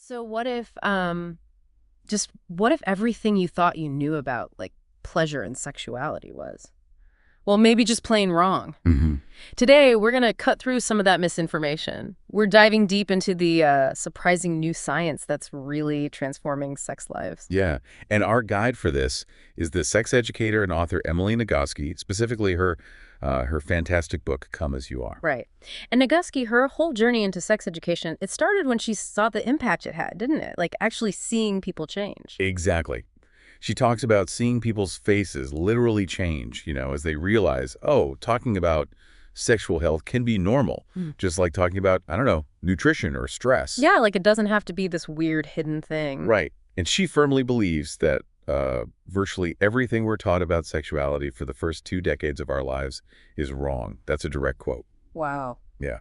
So what if everything you thought you knew about, like, pleasure and sexuality was? Well, maybe just plain wrong. hmm Today, we're going to cut through some of that misinformation. We're diving deep into the surprising new science that's really transforming sex lives. Yeah. And our guide for this is the sex educator and author Emily Nagoski, specifically her fantastic book, Come As You Are. Right. And Nagoski, her whole journey into sex education, it started when she saw the impact it had, didn't it? Like actually seeing people change. Exactly. She talks about seeing people's faces literally change, as they realize, oh, talking about sexual health can be normal, just like talking about, I don't know, nutrition or stress. Yeah, like it doesn't have to be this weird hidden thing. Right. And she firmly believes that virtually everything we're taught about sexuality for the first 2 decades of our lives is wrong. That's a direct quote. Wow. Yeah.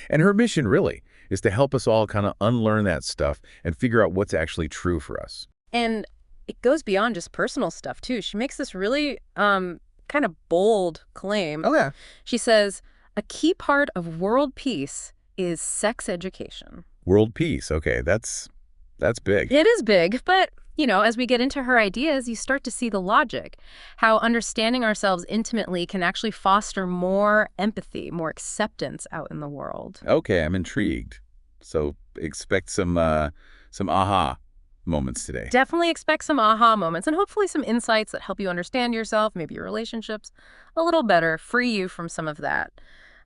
And her mission really is to help us all kind of unlearn that stuff and figure out what's actually true for us. And it goes beyond just personal stuff, too. She makes this really kind of bold claim. Oh, yeah. She says, a key part of world peace is sex education. World peace. Okay, that's big. It is big, but, as we get into her ideas, you start to see the logic, how understanding ourselves intimately can actually foster more empathy, more acceptance out in the world. Okay, I'm intrigued. So expect some aha moments today. Definitely expect some aha moments and hopefully some insights that help you understand yourself, maybe your relationships a little better, free you from some of that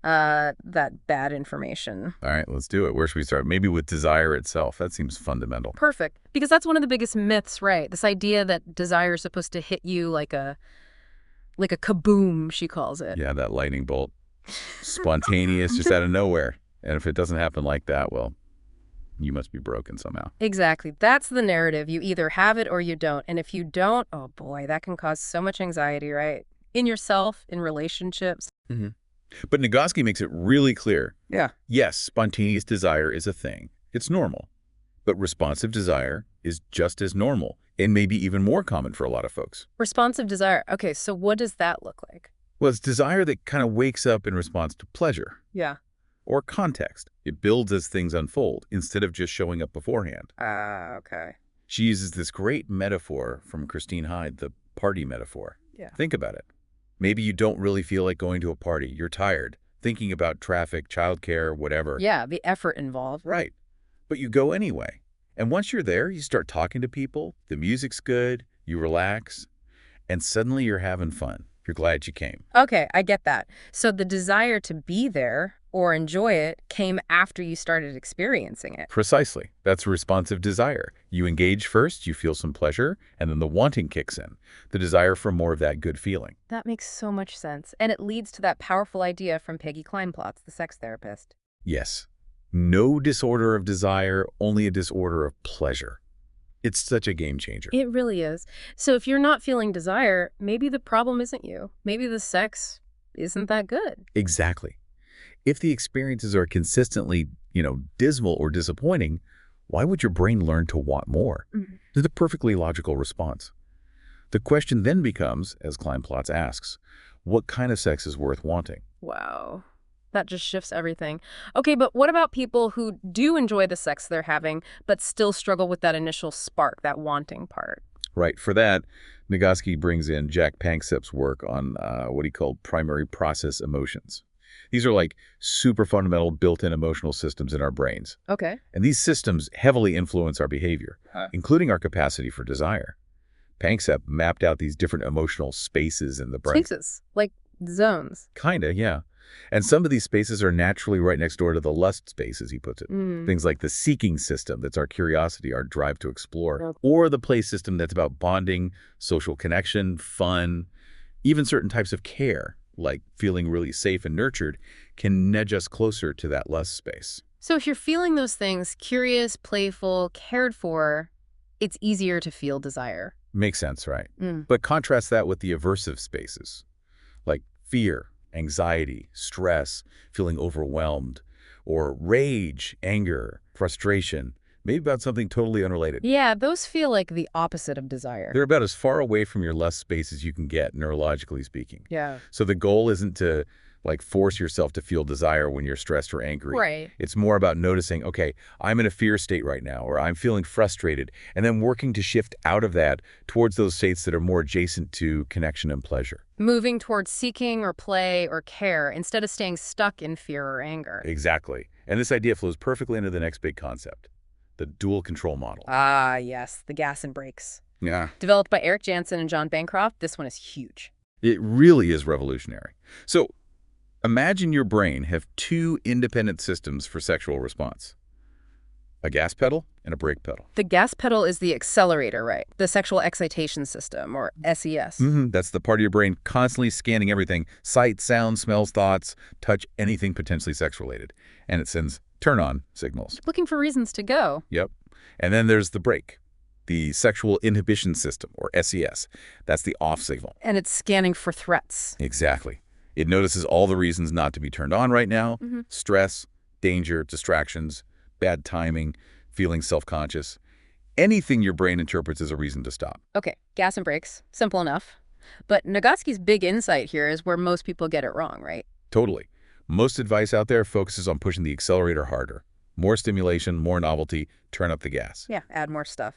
bad information. All right, let's do it. Where should we start? Maybe with desire itself. That seems fundamental. Perfect. Because that's one of the biggest myths, right? This idea that desire is supposed to hit you like a kaboom, she calls it. Yeah, that lightning bolt. Spontaneous, just out of nowhere. And if it doesn't happen like that, well, you must be broken somehow. Exactly. That's the narrative. You either have it or you don't. And if you don't, oh boy, that can cause so much anxiety, right? In yourself, in relationships. Mm-hmm. But Nagoski makes it really clear. Yeah. Yes, spontaneous desire is a thing. It's normal. But responsive desire is just as normal and maybe even more common for a lot of folks. Responsive desire. Okay, so what does that look like? Well, it's desire that kind of wakes up in response to pleasure. Yeah. Or context. It builds as things unfold instead of just showing up beforehand. Okay. She uses this great metaphor from Christine Hyde, the party metaphor. Yeah. Think about it. Maybe you don't really feel like going to a party. You're tired, thinking about traffic, childcare, whatever. Yeah, the effort involved. Right. But you go anyway. And once you're there, you start talking to people. The music's good. You relax. And suddenly you're having fun. You're glad you came. Okay, I get that. So the desire to be there or enjoy it came after you started experiencing it. Precisely. That's responsive desire. You engage first, you feel some pleasure, and then the wanting kicks in. The desire for more of that good feeling. That makes so much sense. And it leads to that powerful idea from Peggy Kleinplatz, the sex therapist. Yes. No disorder of desire, only a disorder of pleasure. It's such a game changer. It really is. So if you're not feeling desire, maybe the problem isn't you. Maybe the sex isn't that good. Exactly. If the experiences are consistently, dismal or disappointing, why would your brain learn to want more? Mm-hmm. It's a perfectly logical response. The question then becomes, as Kleinplatz asks, what kind of sex is worth wanting? Wow. That just shifts everything. Okay, but what about people who do enjoy the sex they're having, but still struggle with that initial spark, that wanting part? Right. For that, Nagoski brings in Jack Panksepp's work on what he called primary process emotions. These are like super fundamental built-in emotional systems in our brains. Okay. And these systems heavily influence our behavior, including our capacity for desire. Panksepp mapped out these different emotional spaces in the brain. Spaces, like zones. Kinda, yeah. And some of these spaces are naturally right next door to the lust spaces, he puts it. Things like the seeking system, that's our curiosity, our drive to explore. Or the play system, that's about bonding, social connection, fun, even certain types of care, like feeling really safe and nurtured, can nudge us closer to that lust space. So if you're feeling those things, curious, playful, cared for, it's easier to feel desire. Makes sense, right? But contrast that with the aversive spaces, like fear, anxiety, stress, feeling overwhelmed, or rage, anger, frustration, maybe about something totally unrelated. Yeah, those feel like the opposite of desire. They're about as far away from your lust space as you can get, neurologically speaking. Yeah. So the goal isn't to like force yourself to feel desire when you're stressed or angry. Right. It's more about noticing, okay, I'm in a fear state right now, or I'm feeling frustrated, and then working to shift out of that towards those states that are more adjacent to connection and pleasure. Moving towards seeking or play or care instead of staying stuck in fear or anger. Exactly. And this idea flows perfectly into the next big concept, the dual control model. Ah, yes, the gas and brakes. Yeah. Developed by Eric Jansen and John Bancroft, this one is huge. It really is revolutionary. So imagine your brain have two independent systems for sexual response, a gas pedal and a brake pedal. The gas pedal is the accelerator, right? The sexual excitation system, or SES. That's the part of your brain constantly scanning everything, sight, sound, smells, thoughts, touch, anything potentially sex-related. And it sends turn-on signals. Looking for reasons to go. Yep. And then there's the brake, the sexual inhibition system, or SES. That's the off signal. And it's scanning for threats. Exactly. It notices all the reasons not to be turned on right now, stress, danger, distractions, bad timing, feeling self-conscious, anything your brain interprets as a reason to stop. Okay, gas and brakes. Simple enough. But Nagoski's big insight here is where most people get it wrong, right? Totally. Most advice out there focuses on pushing the accelerator harder. More stimulation, more novelty, turn up the gas. Yeah, add more stuff.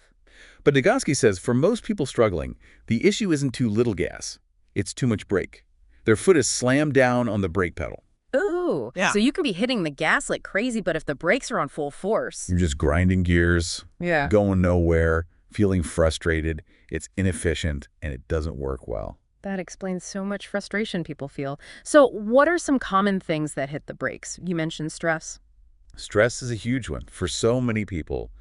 But Nagoski says for most people struggling, the issue isn't too little gas. It's too much brake. Their foot is slammed down on the brake pedal. Ooh, Yeah. So you can be hitting the gas like crazy, but if the brakes are on full force. You're just grinding gears, going nowhere, feeling frustrated. It's inefficient, and it doesn't work well. That explains so much frustration people feel. So what are some common things that hit the brakes? You mentioned stress. Stress is a huge one. For so many people,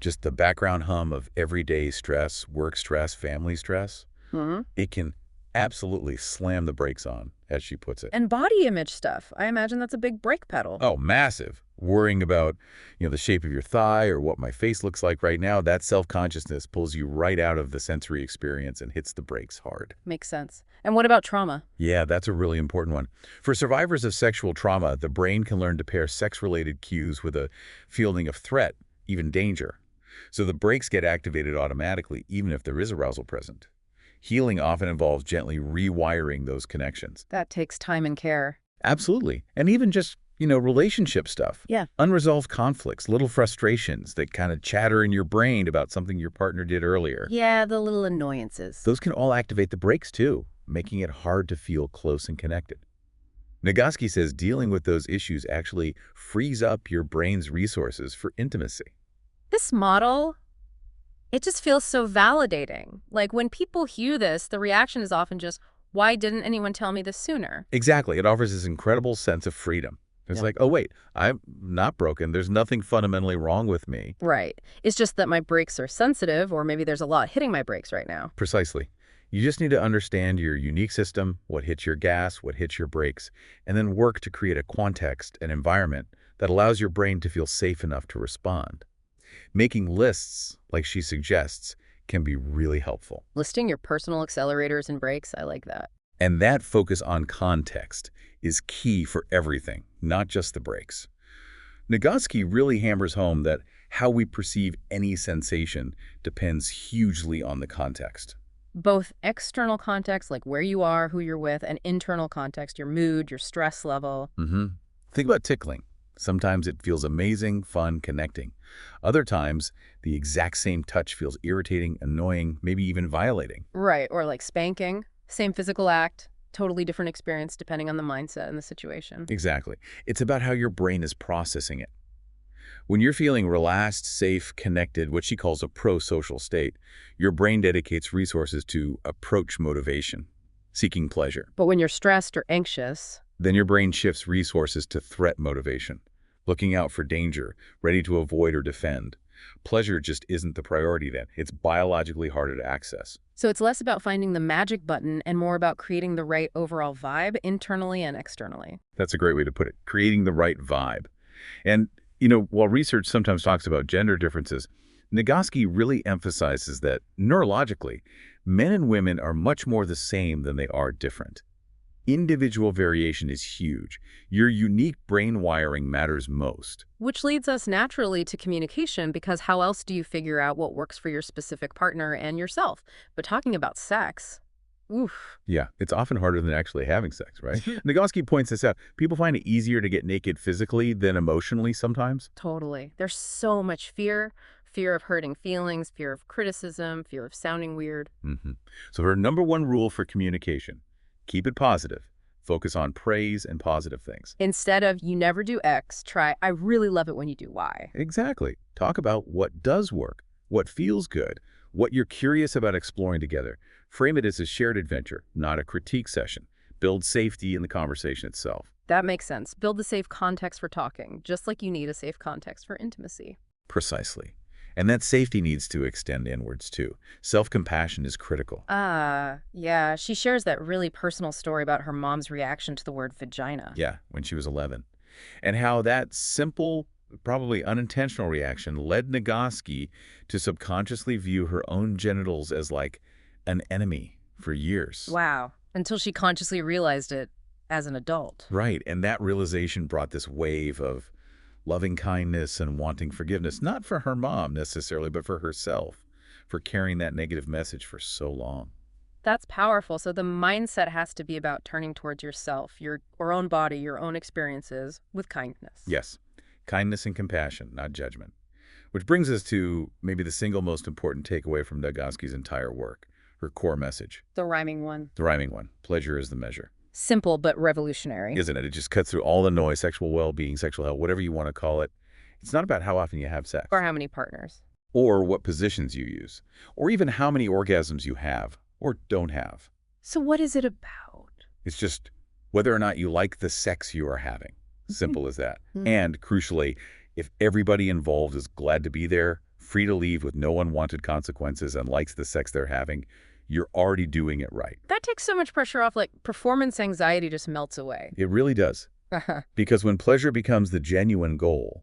just the background hum of everyday stress, work stress, family stress, it can absolutely slam the brakes on, as she puts it. And body image stuff. I imagine that's a big brake pedal. Oh, massive. Worrying about, the shape of your thigh or what my face looks like right now, that self-consciousness pulls you right out of the sensory experience and hits the brakes hard. Makes sense. And what about trauma? Yeah, that's a really important one. For survivors of sexual trauma, the brain can learn to pair sex-related cues with a feeling of threat, even danger. So the brakes get activated automatically, even if there is arousal present. Healing often involves gently rewiring those connections. That takes time and care. Absolutely. And even just, relationship stuff. Yeah. Unresolved conflicts, little frustrations that kind of chatter in your brain about something your partner did earlier. Yeah, the little annoyances. Those can all activate the brakes too, making it hard to feel close and connected. Nagoski says dealing with those issues actually frees up your brain's resources for intimacy. This model, it just feels so validating. Like when people hear this, the reaction is often just, why didn't anyone tell me this sooner? Exactly. It offers this incredible sense of freedom. It's like, oh, wait, I'm not broken. There's nothing fundamentally wrong with me. Right. It's just that my brakes are sensitive, or maybe there's a lot hitting my brakes right now. Precisely. You just need to understand your unique system, what hits your gas, what hits your brakes, and then work to create a context, an environment that allows your brain to feel safe enough to respond. Making lists, like she suggests, can be really helpful. Listing your personal accelerators and brakes, I like that. And that focus on context is key for everything, not just the brakes. Nagoski really hammers home that how we perceive any sensation depends hugely on the context. Both external context, like where you are, who you're with, and internal context, your mood, your stress level. Think about tickling. Sometimes it feels amazing, fun, connecting. Other times, the exact same touch feels irritating, annoying, maybe even violating. Right, or like spanking, same physical act, totally different experience depending on the mindset and the situation. Exactly. It's about how your brain is processing it. When you're feeling relaxed, safe, connected, what she calls a pro-social state, your brain dedicates resources to approach motivation, seeking pleasure. But when you're stressed or anxious, Then your brain shifts resources to threat motivation, looking out for danger, ready to avoid or defend. Pleasure just isn't the priority then. It's biologically harder to access. so it's less about finding the magic button and more about creating the right overall vibe internally and externally. That's a great way to put it, creating the right vibe. And, while research sometimes talks about gender differences, Nagoski really emphasizes that neurologically, men and women are much more the same than they are different. Individual variation is huge. Your unique brain wiring matters most. Which leads us naturally to communication, because how else do you figure out what works for your specific partner and yourself? But talking about sex, Oof. Yeah, it's often harder than actually having sex, right? Nagoski points this out. People find it easier to get naked physically than emotionally sometimes. Totally. There's so much fear. Fear of hurting feelings, fear of criticism, fear of sounding weird. hmm So her number one rule for communication, keep it positive. Focus on praise and positive things. Instead of, you never do X, try, I really love it when you do Y. Exactly. Talk about what does work, what feels good, what you're curious about exploring together. Frame it as a shared adventure, not a critique session. Build safety in the conversation itself. That makes sense. Build a safe context for talking, just like you need a safe context for intimacy. Precisely. And that safety needs to extend inwards, too. Self-compassion is critical. Yeah. She shares that really personal story about her mom's reaction to the word vagina. Yeah, when she was 11. And how that simple, probably unintentional reaction led Nagoski to subconsciously view her own genitals as like an enemy for years. Wow. Until she consciously realized it as an adult. Right, and that realization brought this wave of loving kindness and wanting forgiveness, not for her mom necessarily, but for herself, for carrying that negative message for so long. That's powerful. So the mindset has to be about turning towards yourself, your own body, your own experiences with kindness. Yes, kindness and compassion, not judgment. Which brings us to maybe the single most important takeaway from Nagoski's entire work, her core message. The rhyming one. The rhyming one, pleasure is the measure. Simple but revolutionary. Isn't it? It just cuts through all the noise, sexual well-being, sexual health, whatever you want to call it. It's not about how often you have sex. Or how many partners. Or what positions you use. Or even how many orgasms you have or don't have. So what is it about? It's just whether or not you like the sex you are having. Simple as that. And crucially, if everybody involved is glad to be there, free to leave with no unwanted consequences and likes the sex they're having, you're already doing it right. That takes so much pressure off, like performance anxiety just melts away. It really does. Because when pleasure becomes the genuine goal,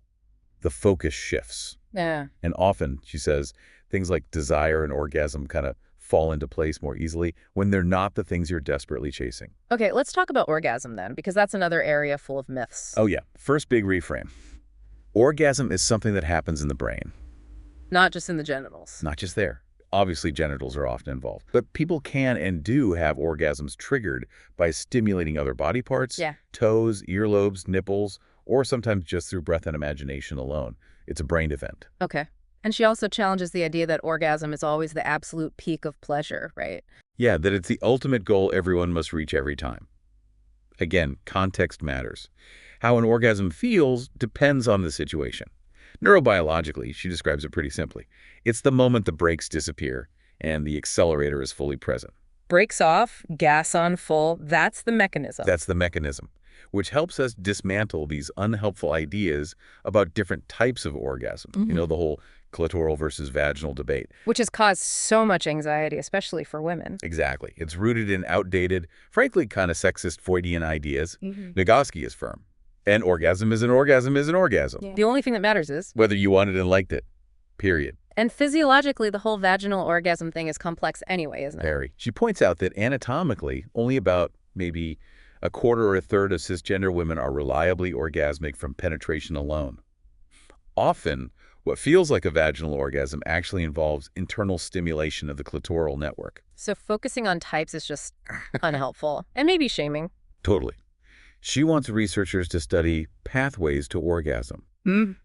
the focus shifts. Yeah. And often, she says, things like desire and orgasm kind of fall into place more easily when they're not the things you're desperately chasing. Okay, let's talk about orgasm then, because that's another area full of myths. Oh yeah, first big reframe. Orgasm is something that happens in the brain. Not just in the genitals. Not just there. Obviously, genitals are often involved. But people can and do have orgasms triggered by stimulating other body parts, toes, earlobes, nipples, or sometimes just through breath and imagination alone. It's a brain event. Okay. And she also challenges the idea that orgasm is always the absolute peak of pleasure, right? Yeah, that it's the ultimate goal everyone must reach every time. Again, context matters. How an orgasm feels depends on the situation. Neurobiologically, she describes it pretty simply. It's the moment the brakes disappear and the accelerator is fully present. Brakes off, gas on full, that's the mechanism. That's the mechanism, which helps us dismantle these unhelpful ideas about different types of orgasm. You know, the whole clitoral versus vaginal debate. Which has caused so much anxiety, especially for women. Exactly. It's rooted in outdated, frankly kind of sexist Freudian ideas. Nagoski is firm. An orgasm is an orgasm is an orgasm. The only thing that matters is whether you wanted and liked it. Period. And physiologically, the whole vaginal orgasm thing is complex anyway, isn't it? Very. She points out that anatomically, only about maybe a quarter or a third of cisgender women are reliably orgasmic from penetration alone. Often, what feels like a vaginal orgasm actually involves internal stimulation of the clitoral network. So focusing on types is just unhelpful. And maybe shaming. Totally. She wants researchers to study pathways to orgasm.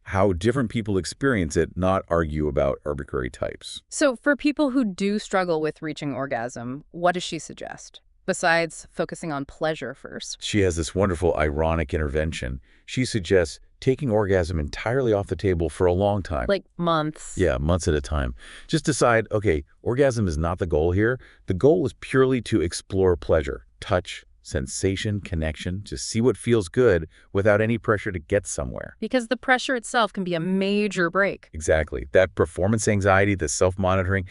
How different people experience it, not argue about arbitrary types. So for people who do struggle with reaching orgasm, what does she suggest? Besides focusing on pleasure first. She has this wonderful ironic intervention. She suggests taking orgasm entirely off the table for a long time. Like months. Yeah, months at a time. Just decide, okay, orgasm is not the goal here. The goal is purely to explore pleasure, touch, sensation, connection, just see what feels good without any pressure to get somewhere. Because the pressure itself can be a major break. Exactly. That performance anxiety, the self-monitoring,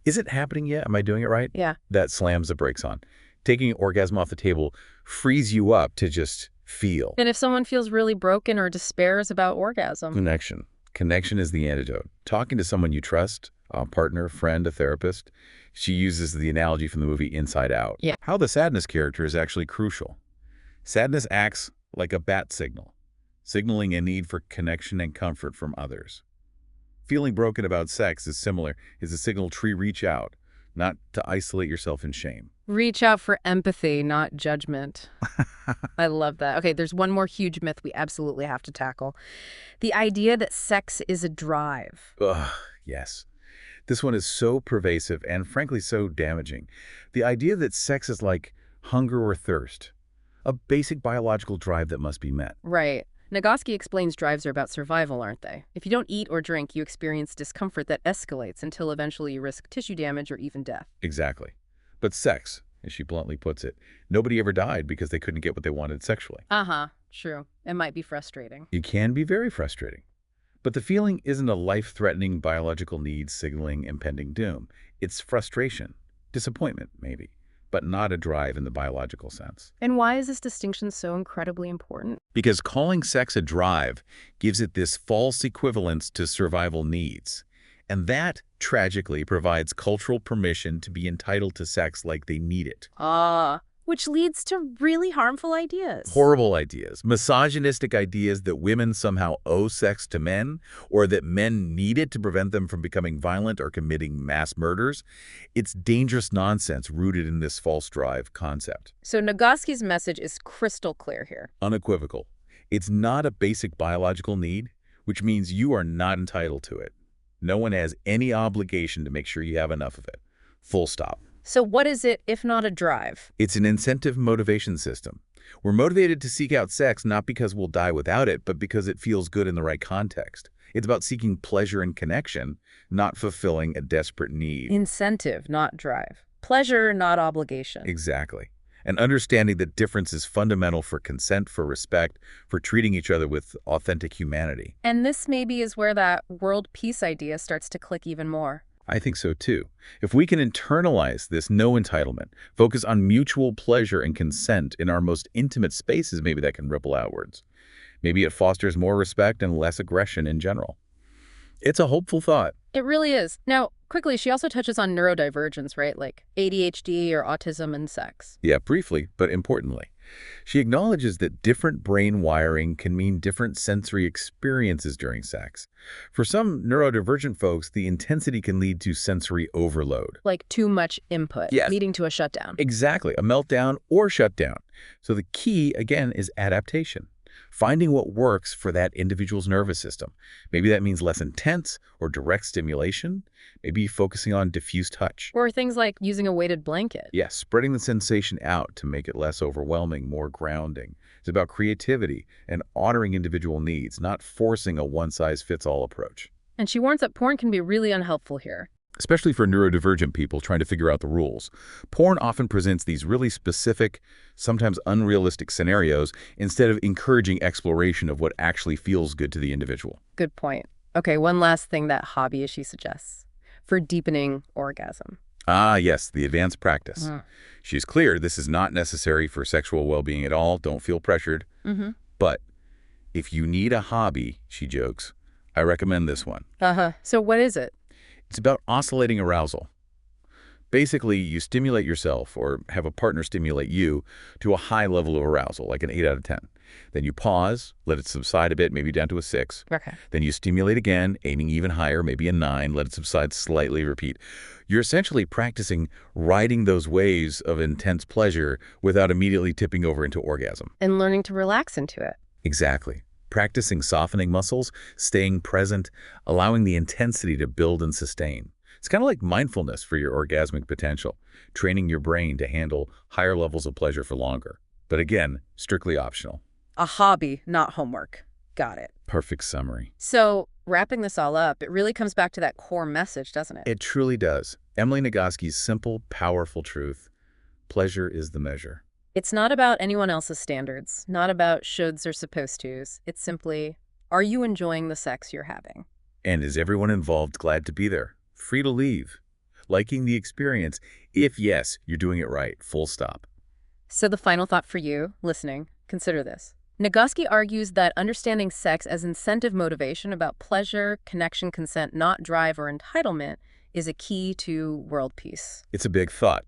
is it happening yet? Am I doing it right? Yeah. That slams the brakes on. Taking orgasm off the table frees you up to just feel. And if someone feels really broken or despairs about orgasm. Connection. Connection is the antidote. Talking to someone you trust, a partner, friend, a therapist. She uses the analogy from the movie Inside Out. Yeah. How the sadness character is actually crucial. Sadness acts like a bat signal, signaling a need for connection and comfort from others. Feeling broken about sex is similar, is a signal to reach out, not to isolate yourself in shame. Reach out for empathy, not judgment. I love that. Okay, there's one more huge myth we absolutely have to tackle. The idea that sex is a drive. Ugh, yes. This one is so pervasive and frankly so damaging. The idea that sex is like hunger or thirst, a basic biological drive that must be met. Right. Nagoski explains drives are about survival, aren't they? If you don't eat or drink, you experience discomfort that escalates until eventually you risk tissue damage or even death. Exactly. But sex, as she bluntly puts it, nobody ever died because they couldn't get what they wanted sexually. Uh-huh. True. It might be frustrating. It can be very frustrating. But the feeling isn't a life-threatening biological need signaling impending doom. It's frustration, disappointment, maybe, but not a drive in the biological sense. And why is this distinction so incredibly important? Because calling sex a drive gives it this false equivalence to survival needs. And that, tragically, provides cultural permission to be entitled to sex like they need it. Which leads to really harmful ideas. Horrible ideas, misogynistic ideas that women somehow owe sex to men, or that men need it to prevent them from becoming violent or committing mass murders. It's dangerous nonsense rooted in this false drive concept. So Nagoski's message is crystal clear here. Unequivocal. It's not a basic biological need, which means you are not entitled to it. No one has any obligation to make sure you have enough of it. Full stop. So what is it if not a drive? It's an incentive motivation system. We're motivated to seek out sex not because we'll die without it, but because it feels good in the right context. It's about seeking pleasure and connection, not fulfilling a desperate need. Incentive, not drive. Pleasure, not obligation. Exactly. And understanding that difference is fundamental for consent, for respect, for treating each other with authentic humanity. And this maybe is where that world peace idea starts to click even more. I think so too. If we can internalize this no entitlement, focus on mutual pleasure and consent in our most intimate spaces, maybe that can ripple outwards. Maybe it fosters more respect and less aggression in general. It's a hopeful thought. It really is. Now, quickly, she also touches on neurodivergence, right? Like ADHD or autism and sex. Yeah, briefly, but importantly. She acknowledges that different brain wiring can mean different sensory experiences during sex. For some neurodivergent folks, the intensity can lead to sensory overload. Like too much input, Yes. leading to a shutdown. Exactly, a meltdown or shutdown. So the key, again, is adaptation. Finding what works for that individual's nervous system. Maybe that means less intense or direct stimulation. Maybe focusing on diffuse touch. Or things like using a weighted blanket. Yes, spreading the sensation out to make it less overwhelming, more grounding. It's about creativity and honoring individual needs, not forcing a one-size-fits-all approach. And she warns that porn can be really unhelpful here. Especially for neurodivergent people trying to figure out the rules. Porn often presents these really specific, sometimes unrealistic scenarios instead of encouraging exploration of what actually feels good to the individual. Good point. Okay, one last thing that hobby she suggests for deepening orgasm. Ah, yes, the advanced practice. She's clear this is not necessary for sexual well-being at all. Don't feel pressured. But if you need a hobby, she jokes, I recommend this one. So what is it? It's about oscillating arousal. Basically, you stimulate yourself or have a partner stimulate you to a high level of arousal, like an 8 out of 10. Then you pause, let it subside a bit, maybe down to a 6. Okay. Then you stimulate again, aiming even higher, maybe a 9, let it subside slightly, repeat. You're essentially practicing riding those waves of intense pleasure without immediately tipping over into orgasm. And learning to relax into it. Exactly. Practicing softening muscles, staying present, allowing the intensity to build and sustain. It's kind of like mindfulness for your orgasmic potential, training your brain to handle higher levels of pleasure for longer. But again, strictly optional. A hobby, not homework. Got it. Perfect summary. So, wrapping this all up, it really comes back to that core message, doesn't it? It truly does. Emily Nagoski's simple, powerful truth. Pleasure is the measure. It's not about anyone else's standards, not about shoulds or supposed tos. It's simply, are you enjoying the sex you're having? And is everyone involved glad to be there? Free to leave? Liking the experience? If yes, you're doing it right. Full stop. So the final thought for you, listening, consider this. Nagoski argues that understanding sex as incentive motivation about pleasure, connection, consent, not drive or entitlement, is a key to world peace. It's a big thought.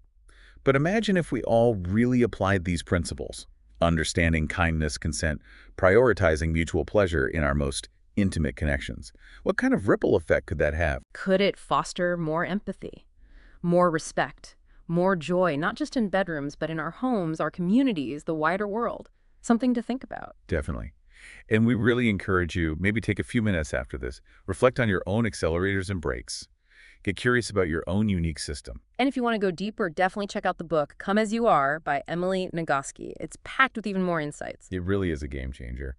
But imagine if we all really applied these principles. Understanding kindness, consent, prioritizing mutual pleasure in our most intimate connections. What kind of ripple effect could that have? Could it foster more empathy, more respect, more joy, not just in bedrooms, but in our homes, our communities, the wider world. Something to think about. Definitely. And we really encourage you, maybe take a few minutes after this, reflect on your own accelerators and brakes. Get curious about your own unique system. And if you want to go deeper, definitely check out the book, Come As You Are by Emily Nagoski. It's packed with even more insights. It really is a game changer.